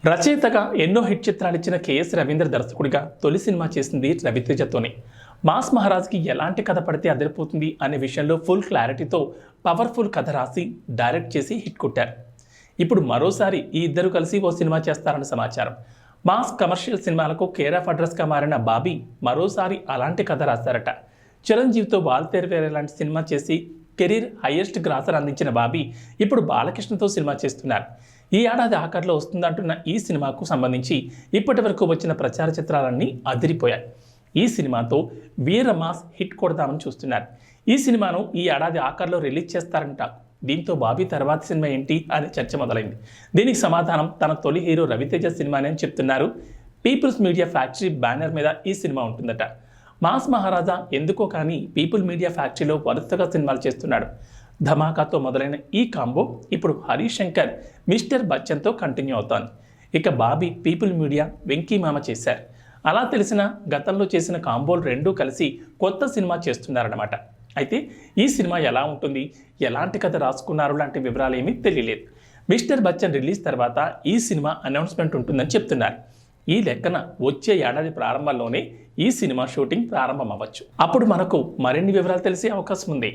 రచయితగా ఎన్నో హిట్ చిత్రాలు ఇచ్చిన కేఎస్ రవీంద్ర దర్శకుడిగా తొలి సినిమా చేసింది రవితేజతోనే. మాస్ మహారాజ్కి ఎలాంటి కథ పడితే అదిరిపోతుంది అనే విషయంలో ఫుల్ క్లారిటీతో పవర్ఫుల్ కథ రాసి డైరెక్ట్ చేసి హిట్ కొట్టారు. ఇప్పుడు మరోసారి ఈ ఇద్దరు కలిసి ఓ సినిమా చేస్తారన్న సమాచారం. మాస్ కమర్షియల్ సినిమాలకు కేర్ ఆఫ్ అడ్రస్గా మారిన బాబీ మరోసారి అలాంటి కథ రాశారట. చిరంజీవితో వాల్తేరు వేరే లాంటి సినిమా చేసి కెరీర్ హైయెస్ట్ గ్రాసర్ అందించిన బాబీ ఇప్పుడు బాలకృష్ణతో సినిమా చేస్తున్నారు. ఈ ఏడాది ఆఖరిలో వస్తుందంటున్న ఈ సినిమాకు సంబంధించి ఇప్పటి వరకు వచ్చిన ప్రచార చిత్రాలన్నీ అదిరిపోయాయి. ఈ సినిమాతో వీర మాస్ హిట్ కొడదామని చూస్తున్నారు. ఈ సినిమాను ఈ ఏడాది ఆఖరిలో రిలీజ్ చేస్తారంట. దీంతో బాబీ తర్వాత సినిమా ఏంటి అనే చర్చ మొదలైంది. దీనికి సమాధానం తన తొలి హీరో రవితేజ సినిమానే అని చెప్తున్నారు. పీపుల్స్ మీడియా ఫ్యాక్టరీ బ్యానర్ మీద ఈ సినిమా ఉంటుందట. మాస్ మహారాజా ఎందుకో కానీ పీపుల్ మీడియా ఫ్యాక్టరీలో వరుసగా సినిమాలు చేస్తున్నాడు. ధమాకాతో మొదలైన ఈ కాంబో ఇప్పుడు హరీష్ శంకర్ మిస్టర్ బచ్చన్తో కంటిన్యూ అవుతోంది. ఇక బాబీ పీపుల్ మీడియా వెంకీ మామ చేశారు. అలా తెలిసిన గతంలో చేసిన కాంబోలు రెండూ కలిసి కొత్త సినిమా చేస్తున్నారన్నమాట. అయితే ఈ సినిమా ఎలా ఉంటుంది, ఎలాంటి కథ రాసుకున్నారు లాంటి వివరాలు ఏమీ తెలియలేదు. మిస్టర్ బచ్చన్ రిలీజ్ తర్వాత ఈ సినిమా అనౌన్స్మెంట్ ఉంటుందని చెప్తున్నారు. ఈ లెక్కన వచ్చే ఏడాది ప్రారంభంలోనే ఈ సినిమా షూటింగ్ ప్రారంభం అవ్వచ్చు. అప్పుడు మనకు మరిన్ని వివరాలు తెలిసే అవకాశం ఉంది.